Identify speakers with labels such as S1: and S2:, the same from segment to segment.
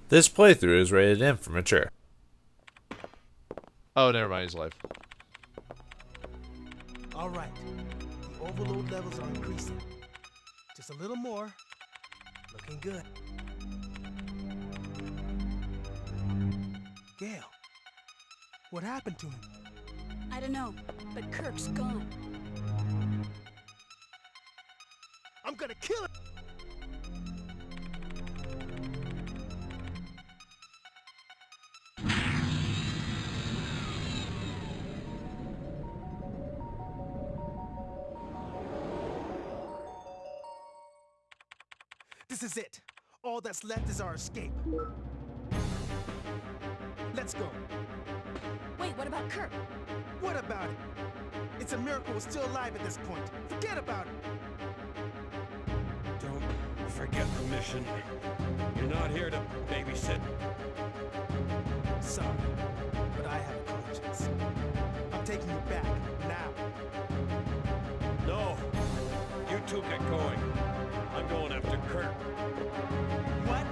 S1: This playthrough is rated M for mature.
S2: Oh, never mind, he's alive.
S3: All right. The overload levels are increasing. Just a little more. Looking good. Gail, what happened to him?
S4: I don't know, but Kirk's gone.
S3: I'm gonna kill him! This is it. All that's left is our escape. Let's go.
S4: Wait, what about Kirk?
S3: What about it? It's a miracle we're still alive at this point. Forget about it.
S5: Don't forget the mission. You're not here to babysit.
S3: Sorry, but I have a conscience. I'm taking you back, now.
S5: No. You two get going. I'm going after Kirk.
S3: What?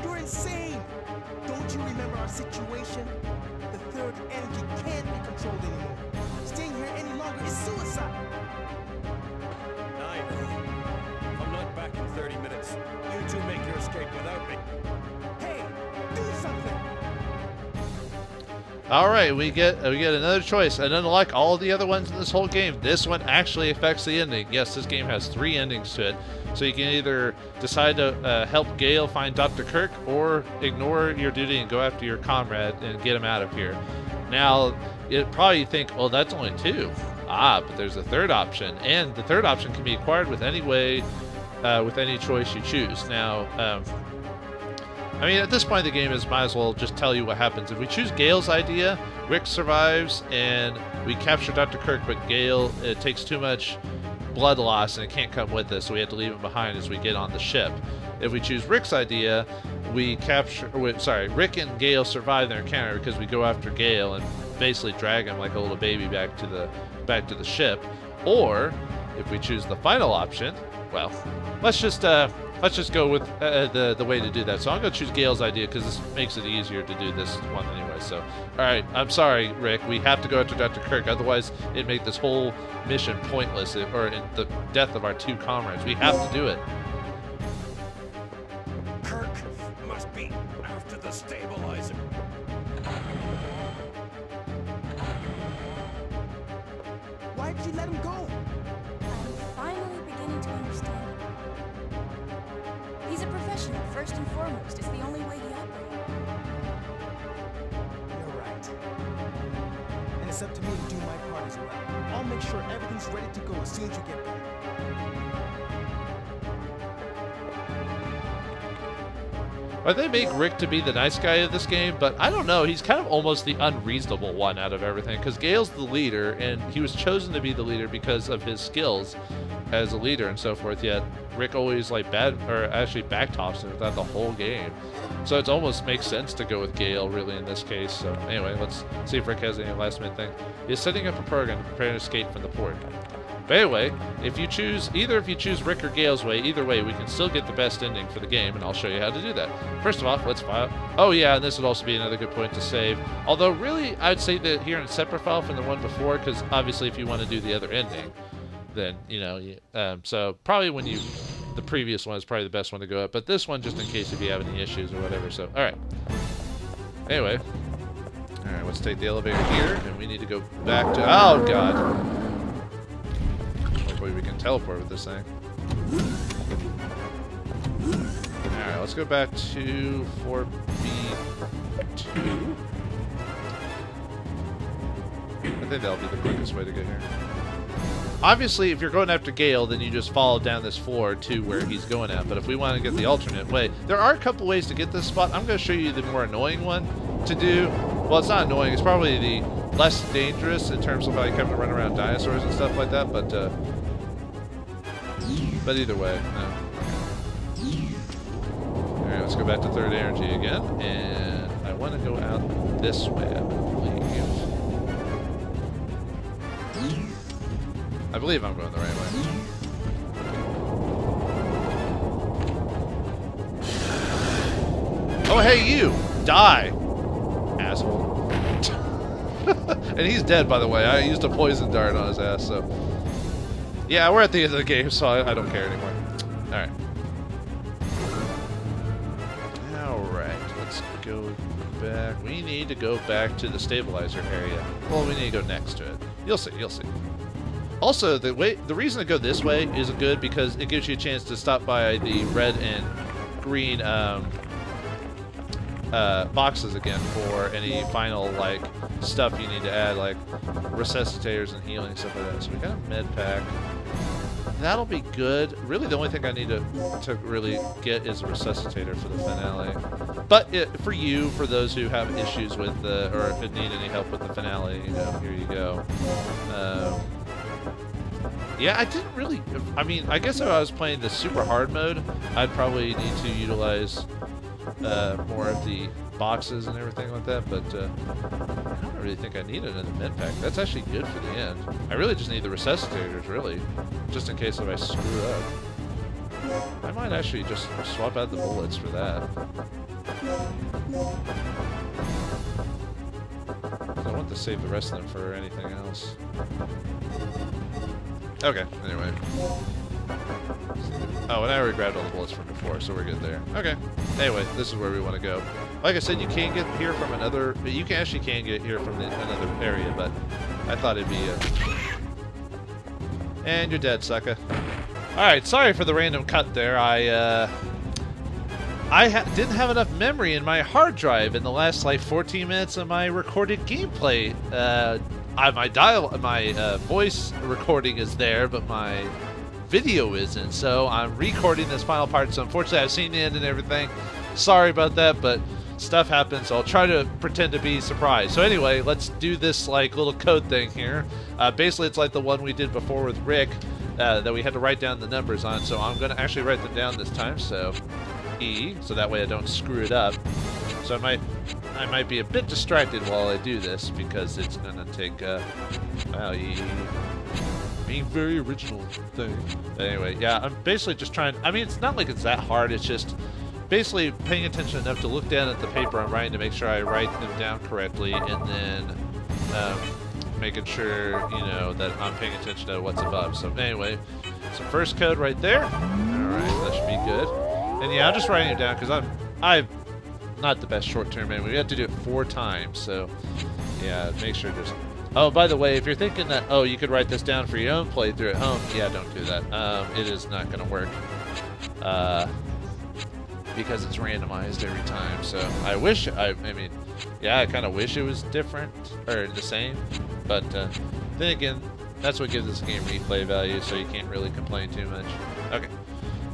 S3: You're insane! Don't you remember our situation? The third energy can't be controlled anymore. Staying here any longer is suicide.
S5: I know. I'm not back in 30 minutes. You two make your escape without me.
S3: Hey, do something!
S2: Alright, we get another choice, and unlike all of the other ones in this whole game, this one actually affects the ending. Yes, this game has 3 endings to it, so you can either decide to help Gail find Dr. Kirk, or ignore your duty and go after your comrade and get him out of here. Now, you'd probably think, well, that's only 2. But there's a third option, and the third option can be acquired with any way, with any choice you choose. Now, I mean, at this point in the game, might as well just tell you what happens. If we choose Gail's idea, Rick survives, and we capture Dr. Kirk, but Gail, it takes too much blood loss, and it can't come with us, so we have to leave him behind as we get on the ship. If we choose Rick's idea, we Rick and Gail survive their encounter because we go after Gail and basically drag him like a little baby back to the ship. Or, if we choose the final option, well, let's just go with the way to do that. So I'm going to choose Gail's idea because this makes it easier to do this one anyway. So, alright, I'm sorry, Rick. We have to go after Dr. Kirk. Otherwise, it'd make this whole mission pointless, or in the death of our 2 comrades. We have to do it.
S5: Kirk must be after the stabilizer.
S3: Why did you let him go?
S4: I'm finally beginning to understand. He's a professional, first and foremost. It's the only way he operates.
S3: You're right. And it's up to me to do my part as well. I'll make sure everything's ready to go as soon as you get back.
S2: Well, they make Rick to be the nice guy of this game, but I don't know. He's kind of almost the unreasonable one out of everything, because Gail's the leader, and he was chosen to be the leader because of his skills as a leader and so forth, yet Rick always backtops him throughout the whole game. So it almost makes sense to go with Gail, really, in this case. So anyway, let's see if Rick has any last minute thing. He's setting up a program to prepare an escape from the port. But anyway, if you choose Rick or Gail's way, either way, we can still get the best ending for the game, and I'll show you how to do that. First of all, let's file. Oh yeah, and this would also be another good point to save. Although really, I'd say that here in a separate file from the one before, because obviously if you want to do the other ending, then, you know, so probably the previous one is probably the best one to go up, but this one just in case if you have any issues or whatever. So, alright. Anyway. Alright, let's take the elevator here, and we need to go back to, oh god. Hopefully we can teleport with this thing. Alright, let's go back to 4B2. I think that'll be the quickest way to get here. Obviously, if you're going after Gail, then you just follow down this floor to where he's going at. But if we want to get the alternate way, there are a couple ways to get this spot. I'm going to show you the more annoying one to do. Well, it's not annoying. It's probably the less dangerous in terms of like having to run around dinosaurs and stuff like that. But either way, no. Alright, let's go back to third energy again. And I want to go out this way, I believe I'm going the right way. Oh, hey, you! Die! Asshole. And he's dead, by the way. I used a poison dart on his ass, so... Yeah, we're at the end of the game, so I don't care anymore. Alright. Alright, let's go back. We need to go back to the stabilizer area. Well, we need to go next to it. You'll see, you'll see. Also, the reason to go this way is good because it gives you a chance to stop by the red and green boxes again for any final like stuff you need to add, like resuscitators and healing stuff like that. So we got a med pack. That'll be good. Really, the only thing I need to really get is a resuscitator for the finale. But for you, for those who have issues with or if need any help with the finale, you know, here you go. Yeah, I didn't really... I mean, I guess if I was playing the super hard mode, I'd probably need to utilize more of the boxes and everything like that, but I don't really think I need it in the med pack. That's actually good for the end. I really just need the resuscitators, really, just in case if I screw up. I might actually just swap out the bullets for that. I want to save the rest of them for anything else. Okay, anyway. Oh, and I already grabbed all the bullets from before, so we're good there. Okay. Anyway, this is where we want to go. Like I said, you can get here from another... You actually can get here from another area, but I thought it'd be... And you're dead, sucker. Alright, sorry for the random cut there. I didn't have enough memory in my hard drive in the last, like, 14 minutes of my recorded gameplay. My voice recording is there, but my video isn't, so I'm recording this final part. So unfortunately, I've seen the end and everything. Sorry about that, but stuff happens, so I'll try to pretend to be surprised. So anyway, let's do this like little code thing here. Basically, it's like the one we did before with Rick that we had to write down the numbers on. So I'm going to actually write them down this time. So E, so that way I don't screw it up. So I might be a bit distracted while I do this because it's going to take being very original thing. But anyway, yeah, I'm basically just trying. I mean, it's not like it's that hard. It's just basically paying attention enough to look down at the paper I'm writing to make sure I write them down correctly, and then making sure, you know, that I'm paying attention to what's above. So anyway, so first code right there. All right, that should be good. And yeah, I'm just writing it down because I'm not the best short-term memory. We have to do it 4 times, so yeah, make sure just... Oh, by the way, if you're thinking that, oh, you could write this down for your own playthrough at home, yeah, don't do that. It is not going to work because it's randomized every time. So I wish, I mean, yeah, I kind of wish it was different or the same, but then again, that's what gives this game replay value, so you can't really complain too much. Okay,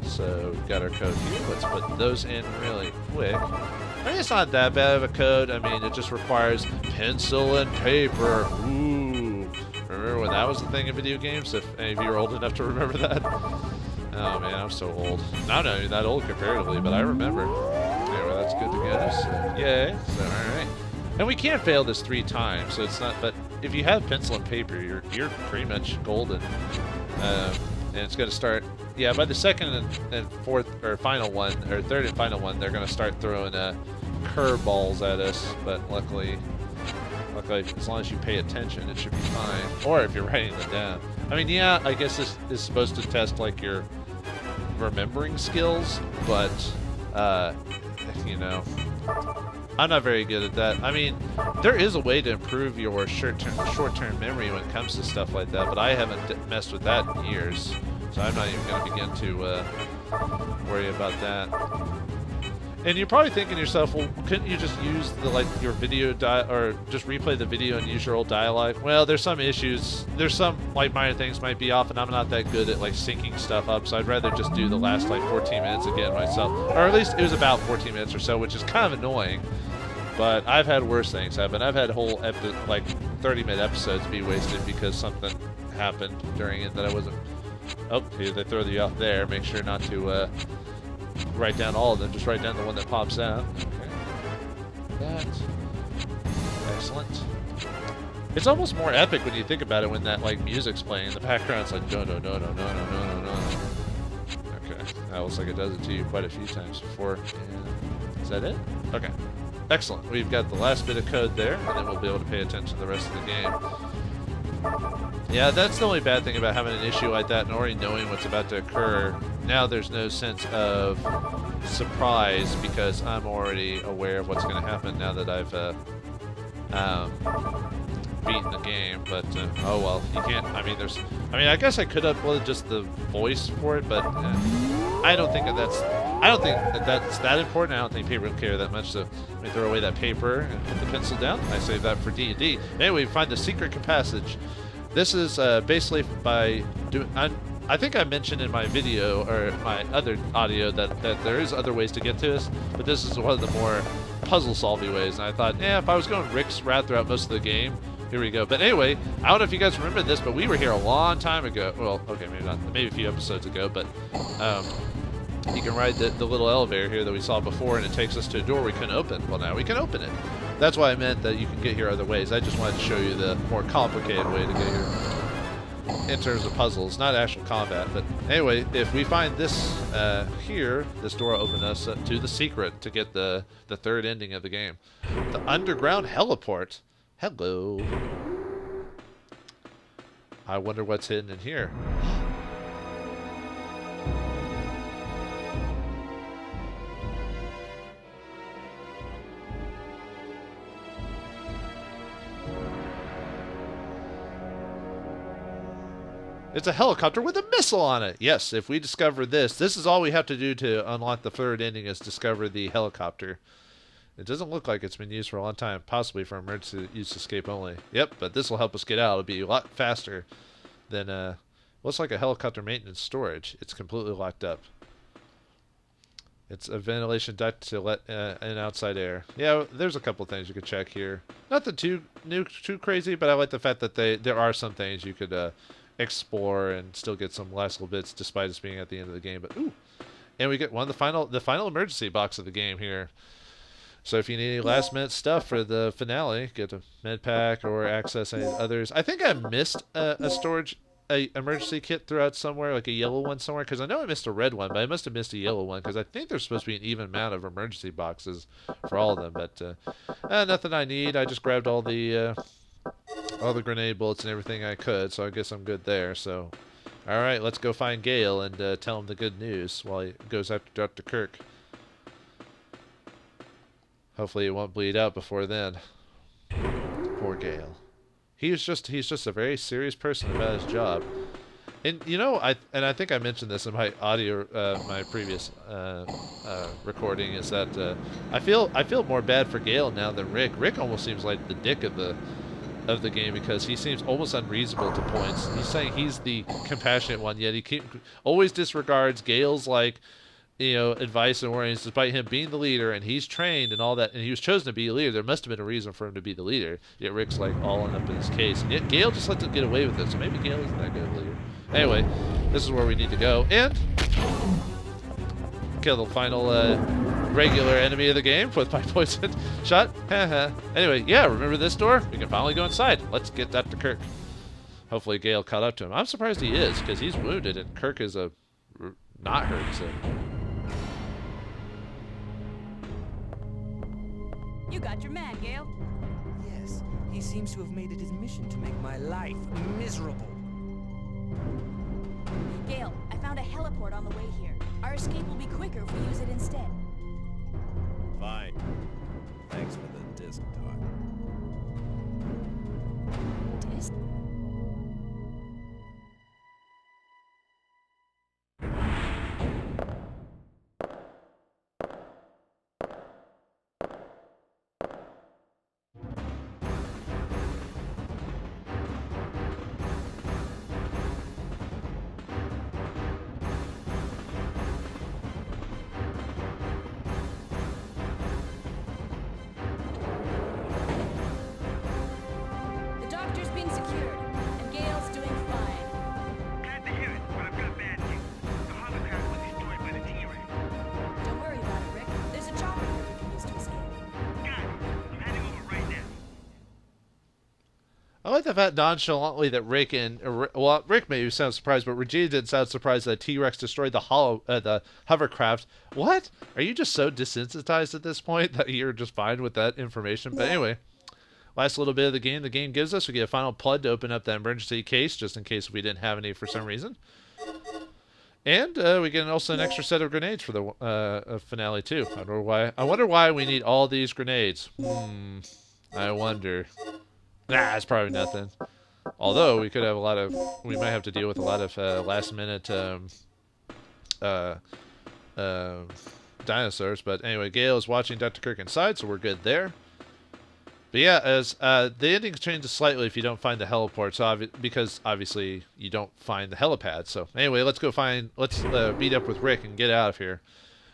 S2: so we've got our code here. Let's put those in really quick. I mean, it's not that bad of a code. I mean, it just requires pencil and paper. Ooh. Remember when that was the thing in video games? If any of you are old enough to remember that? Oh, man, I'm so old. I'm not even that old comparatively, but I remember. Anyway, that's good to go. So, yay. So, alright. And we can't fail this 3 times, so it's not... But if you have pencil and paper, you're pretty much golden. And it's going to start... Yeah, by the second and fourth, or final one, or third and final one, they're going to start throwing curveballs at us. But luckily, as long as you pay attention, it should be fine. Or if you're writing them down. I mean, yeah, I guess this is supposed to test, like, your remembering skills, but, you know, I'm not very good at that. I mean, there is a way to improve your short-term memory when it comes to stuff like that, but I haven't messed with that in years. So I'm not even going to begin to worry about that. And you're probably thinking to yourself, well, couldn't you just use your video or just replay the video and use your old dialogue? Well, there's some issues. There's some minor things might be off, and I'm not that good at syncing stuff up. So I'd rather just do the last 14 minutes again myself, or at least it was about 14 minutes or so, which is kind of annoying. But I've had worse things happen. I've had whole 30-minute episodes be wasted because something happened during it that I wasn't. Oh, here they throw you off there. Make sure not to write down all of them. Just write down the one that pops out. Okay. That. Excellent. It's almost more epic when you think about it when that music's playing in the background. It's like no. Okay. That looks like it does it to you quite a few times before. And is that it? Okay. Excellent. We've got the last bit of code there, and then we'll be able to pay attention to the rest of the game. Yeah, that's the only bad thing about having an issue like that and already knowing what's about to occur. Now there's no sense of surprise because I'm already aware of what's going to happen now that I've beaten the game. But oh well, you can't. I mean, I guess I could upload just the voice for it, but I don't think that's that important. I don't think paper will care that much. So let me throw away that paper and put the pencil down. I save that for D&D. Anyway, we find the secret passage. This is basically by doing. I think I mentioned in my video or my other audio that there is other ways to get to this, but this is one of the more puzzle-solving ways. And I thought, if I was going Rick's route throughout most of the game, here we go. But anyway, I don't know if you guys remember this, but we were here a long time ago. Well, okay, maybe not, maybe a few episodes ago, but you can ride the little elevator here that we saw before, and it takes us to a door we couldn't open. Well, now we can open it. That's why I meant that you can get here other ways. I just wanted to show you the more complicated way to get here in terms of puzzles, not actual combat. But anyway, if we find this here, this door will open us to the secret to get the third ending of the game. The underground heliport. Hello. I wonder what's hidden in here. It's a helicopter with a missile on it. Yes, if we discover this is all we have to do to unlock the third ending is discover the helicopter. It doesn't look like it's been used for a long time, possibly for emergency use escape only. Yep, but this will help us get out. It'll be a lot faster than, looks like a helicopter maintenance storage. It's completely locked up. It's a ventilation duct to let in outside air. Yeah, there's a couple things you could check here. Nothing too crazy, but I like the fact that there are some things you could explore and still get some last little bits despite us being at the end of the game. But ooh, and we get one of the final emergency box of the game here. So if you need any last minute stuff for the finale, get a med pack or access any others. I think I missed a emergency kit throughout somewhere, like a yellow one somewhere, because I know I missed a red one, but I must have missed a yellow one because I think there's supposed to be an even amount of emergency boxes for all of them. But nothing I need. I just grabbed all the grenade bullets and everything I could, so I guess I'm good there. So, all right, let's go find Gail and tell him the good news while he goes after Dr. Kirk. Hopefully, it won't bleed out before then. Poor Gail. He's just a very serious person about his job. And you know, I think I mentioned this in my audio, my previous recording, is that I feel more bad for Gail now than Rick. Rick almost seems like the dick of the game because he seems almost unreasonable to points. He's saying he's the compassionate one, yet he always disregards Gail's advice and warnings, despite him being the leader and he's trained and all that, and he was chosen to be a leader. There must have been a reason for him to be the leader. Yet Rick's like all up in his case, and yet Gail just lets him get away with it. So maybe Gail isn't that good of a leader. Anyway, this is where we need to go and kill the final regular enemy of the game with my poison shot. Anyway, yeah, remember this door? We can finally go inside. Let's get Dr. Kirk. Hopefully Gail caught up to him. I'm surprised he is, because he's wounded and Kirk is not hurt. So.
S4: You got your man, Gail.
S3: Yes, he seems to have made it his mission to make my life miserable.
S4: Gail, I found a heliport on the way here. Our escape will be quicker if we use it instead.
S5: Fine. Thanks for the disc talk.
S4: Disc? The doctor's being secured.
S2: I like the fact nonchalantly that Rick and well, Rick maybe sounds surprised, but Regina didn't sound surprised that T-Rex destroyed the hovercraft. What? Are you just so desensitized at this point that you're just fine with that information? But anyway, last little bit of the game gives us, we get a final plug to open up that emergency case, just in case we didn't have any for some reason. And we get also an extra set of grenades for the finale too. I wonder why we need all these grenades. I wonder. Nah, it's probably nothing. Although we could have we might have to deal with a lot of last minute dinosaurs. But anyway, Gail is watching Dr. Kirk inside, so we're good there. But yeah, as the ending changes slightly if you don't find the heliport, so because obviously you don't find the helipad. So anyway, let's beat up with Rick and get out of here.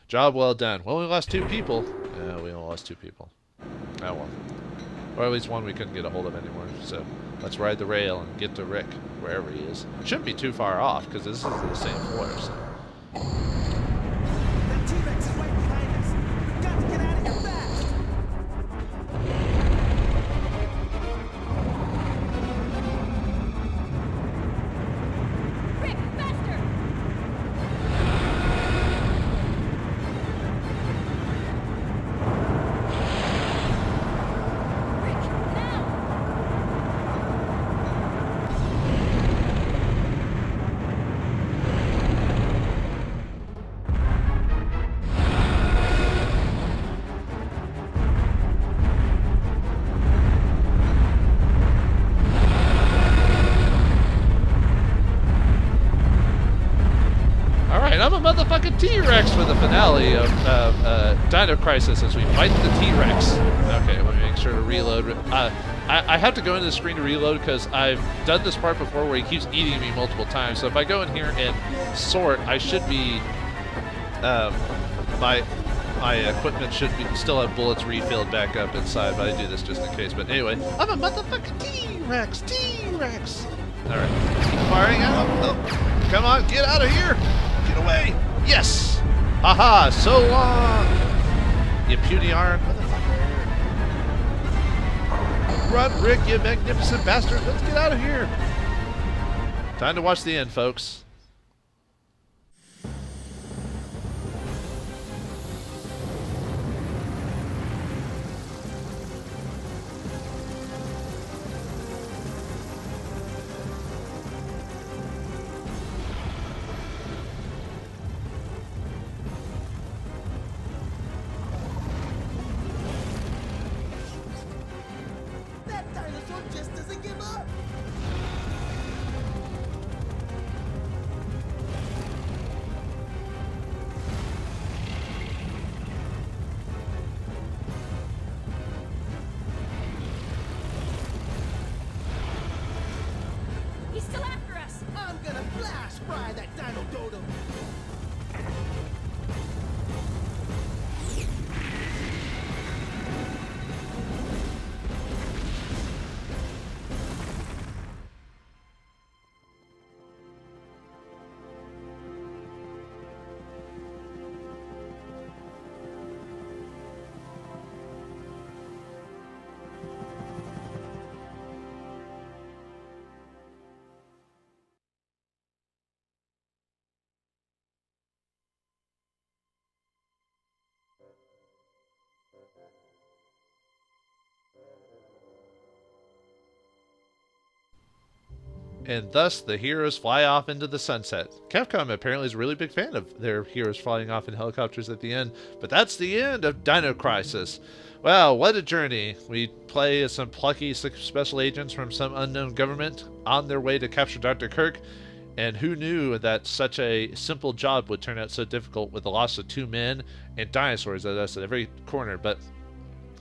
S2: Job well done. Well, we lost 2 people. We only lost 2 people. Oh well. Or at least one we couldn't get a hold of anymore. So let's ride the rail and get to Rick, wherever he is. Shouldn't be too far off, because this is the same floor. So.
S3: That T-Rex is right behind us. We've got to get out of here fast.
S4: Rick, faster! Rick, now!
S2: Alright, I'm a motherfucking T-Rex for the finale of Dino Crisis as we fight the T-Rex. Okay, let me make sure to reload. I have to go into the screen to reload because I've done this part before where he keeps eating me multiple times. So if I go in here and sort, I should be... my equipment should still have bullets refilled back up inside, but I do this just in case. But anyway, I'm a motherfucking T-Rex! T-Rex! Alright, keep firing out. Oh, come on, get out of here! Get away! Yes! Haha, so long! You puny iron motherfucker. Run, Rick, you magnificent bastard! Let's get out of here! Time to watch the end, folks.
S3: That dinosaur just doesn't give up.
S4: He's still after us!
S3: I'm gonna flash fry that dino dodo.
S2: And thus the heroes fly off into the sunset. Capcom apparently is a really big fan of their heroes flying off in helicopters at the end. But that's the end of Dino Crisis. Wow, what a journey. We play as some plucky special agents from some unknown government on their way to capture Dr. Kirk. And who knew that such a simple job would turn out so difficult with the loss of 2 men and dinosaurs at us at every corner. But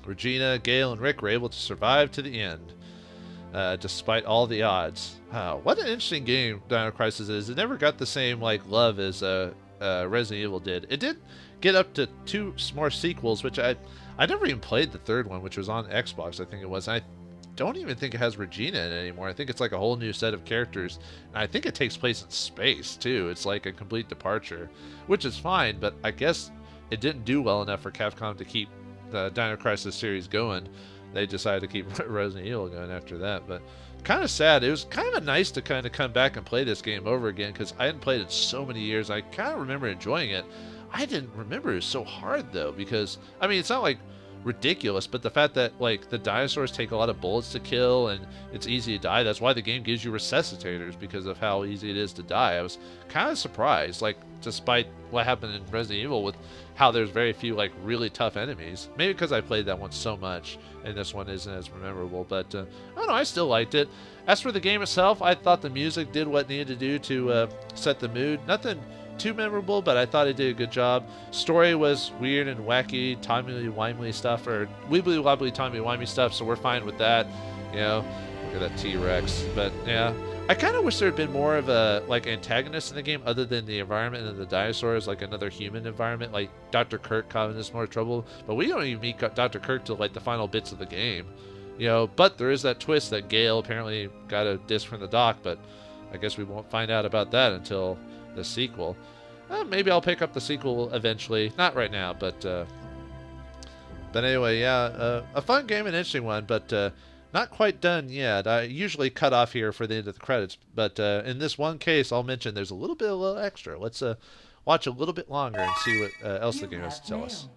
S2: Regina, Gail, and Rick were able to survive to the end. Despite all the odds. Wow, what an interesting game Dino Crisis is. It never got the same love as Resident Evil did. It did get up to 2 more sequels, which I never even played the 3rd one, which was on Xbox, I think it was. I don't even think it has Regina in it anymore. I think it's like a whole new set of characters. And I think it takes place in space, too. It's like a complete departure, which is fine, but I guess it didn't do well enough for Capcom to keep the Dino Crisis series going. they decided to keep Resident Evil going after that. But kind of sad. It was kind of nice to kind of come back and play this game over again because I hadn't played it so many years. I kind of remember enjoying it. I didn't remember it was so hard though, because I mean it's not like ridiculous, but the fact that like the dinosaurs take a lot of bullets to kill and it's easy to die, that's why the game gives you resuscitators, because of how easy it is to die. I was kind of surprised, like despite what happened in Resident Evil with how there's very few like really tough enemies. Maybe because I played that one so much and this one isn't as memorable, but I don't know, I still liked it. As for the game itself, I thought the music did what it needed to do to set the mood. Nothing too memorable, but I thought it did a good job. Story was weird and wacky, timey-wimey stuff, or wibbly-wobbly timey-wimey stuff, so we're fine with that. You know, look at that T-Rex. But yeah, I kind of wish there had been more of a like antagonist in the game other than the environment and the dinosaurs, like another human environment, like Dr. Kirk causing us more trouble. But we don't even meet Dr. Kirk till like the final bits of the game. You know, but there is that twist that Gail apparently got a disc from the dock, but I guess we won't find out about that until the sequel. Maybe I'll pick up the sequel eventually. Not right now, but anyway, yeah, a fun game, an interesting one, but not quite done yet. I usually cut off here for the end of the credits, but in this one case, I'll mention there's a little extra. Let's watch a little bit longer and see what else the game has to tell us.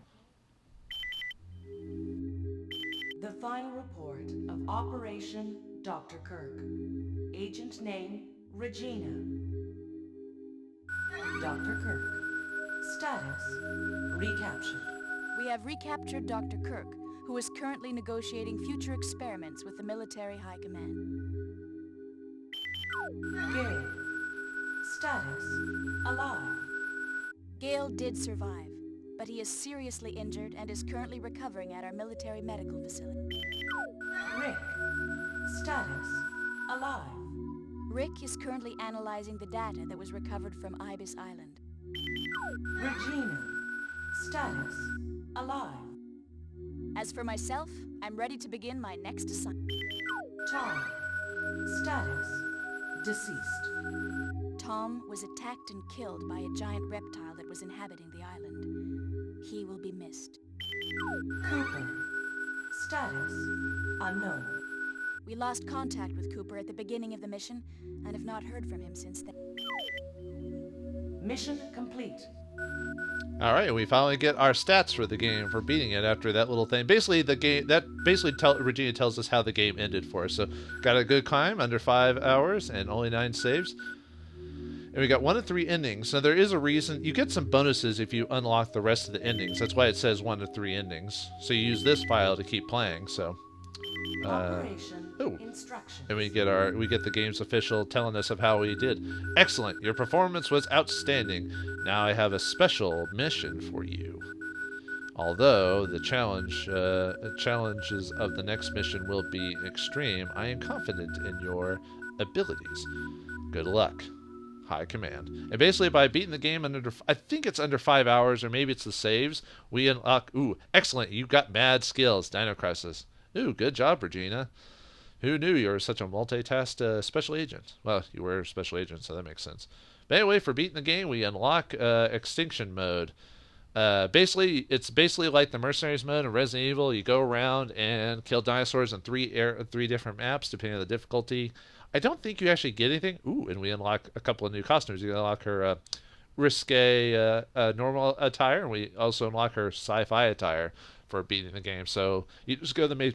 S6: The final report of Operation Dr. Kirk. Agent name, Regina. Dr. Kirk. Status, recaptured.
S4: We have recaptured Dr. Kirk, who is currently negotiating future experiments with the military high command.
S6: Gail. Status, alive.
S4: Gail did survive, but he is seriously injured and is currently recovering at our military medical facility.
S6: Rick. Status, alive.
S4: Rick is currently analyzing the data that was recovered from Ibis Island.
S6: Regina. Status, alive.
S4: As for myself, I'm ready to begin my next assignment.
S6: Tom. Status, deceased.
S4: Tom was attacked and killed by a giant reptile that was inhabiting the island. He will be missed.
S6: Cooper. Status, unknown.
S4: We lost contact with Cooper at the beginning of the mission and have not heard from him since then.
S6: Mission complete.
S2: All right, we finally get our stats for the game for beating it after that little thing. Basically, the game that Regina tells us how the game ended for us. So, got a good climb, under 5 hours, and only 9 saves. And we got 1 of 3 endings. Now, there is a reason. You get some bonuses if you unlock the rest of the endings. That's why it says 1 of 3 endings. So you use this file to keep playing. So.
S6: Instructions.
S2: And we get the game's official telling us of how we did. Excellent. Your performance was outstanding. Now I have a special mission for you. Although the challenges of the next mission will be extreme, I am confident in your abilities. Good luck. High command. And basically by beating the game I think it's under 5 hours, or maybe it's the saves, we unlock. Ooh, excellent. You got mad skills. Dino Crisis. Ooh, good job, Regina. Who knew you were such a multitask special agent? Well, you were a special agent, so that makes sense. But anyway, for beating the game, we unlock extinction mode. It's basically like the Mercenaries mode in Resident Evil. You go around and kill dinosaurs on three different maps, depending on the difficulty. I don't think you actually get anything. Ooh, and we unlock a couple of new costumes. You unlock her risque normal attire, and we also unlock her sci-fi attire for beating the game. So you just go to the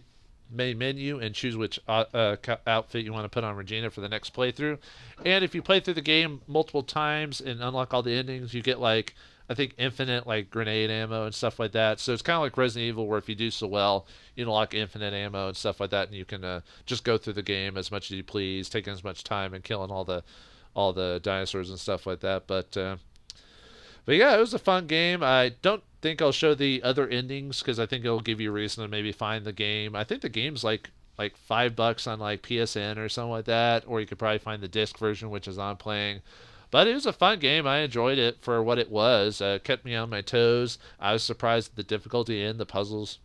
S2: main menu and choose which outfit you want to put on Regina for the next playthrough. And if you play through the game multiple times and unlock all the endings, you get like, I think, infinite like grenade ammo and stuff like that. So it's kind of like Resident Evil, where if you do so well, you unlock infinite ammo and stuff like that, and you can just go through the game as much as you please, taking as much time and killing all the dinosaurs and stuff like that. But yeah, it was a fun game. I don't think I'll show the other endings because I think it'll give you a reason to maybe find the game. I think the game's like $5 on like PSN or something like that, or you could probably find the disc version, which is on playing. But it was a fun game. I enjoyed it for what it was. Kept me on my toes. I was surprised at the difficulty in the puzzles.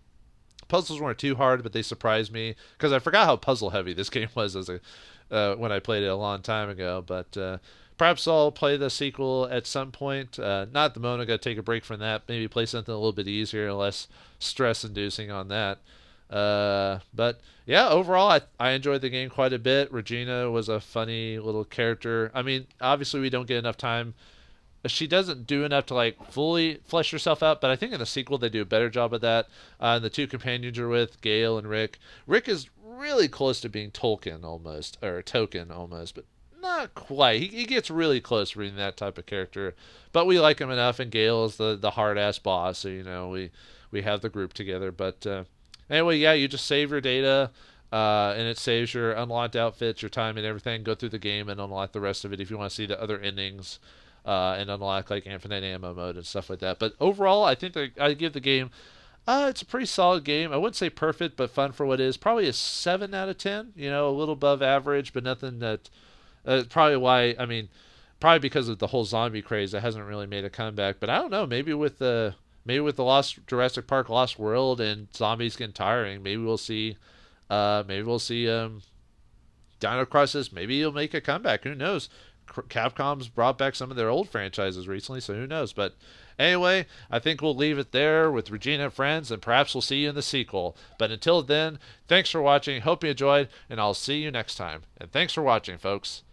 S2: Puzzles weren't too hard, but they surprised me because I forgot how puzzle heavy this game was when I played it a long time ago. But perhaps I'll play the sequel at some point. Not at the moment. I got to take a break from that. Maybe play something a little bit easier and less stress-inducing on that. But yeah, overall, I enjoyed the game quite a bit. Regina was a funny little character. I mean, obviously we don't get enough time. She doesn't do enough to like fully flesh herself out, but I think in the sequel they do a better job of that. And the two companions you're with, Gail and Rick. Rick is really close to being Tolkien almost, or Token almost, but not quite. He gets really close to being that type of character, but we like him enough. And Gail is the hard ass boss, so we have the group together. But anyway, yeah, you just save your data, and it saves your unlocked outfits, your time, and everything. Go through the game and unlock the rest of it if you want to see the other endings, and unlock like infinite ammo mode and stuff like that. But overall, I think I give the game. It's a pretty solid game. I wouldn't say perfect, but fun for what it is. Probably a 7 out of 10. You know, a little above average, but nothing that. Probably why. I mean, probably because of the whole zombie craze, it hasn't really made a comeback. But I don't know. Maybe with the Lost Jurassic Park Lost World and zombies getting tiring, maybe we'll see. Dino Crisis. Maybe he'll make a comeback. Who knows? Capcom's brought back some of their old franchises recently, so who knows? But anyway, I think we'll leave it there with Regina and friends, and perhaps we'll see you in the sequel. But until then, thanks for watching. Hope you enjoyed, and I'll see you next time. And thanks for watching, folks.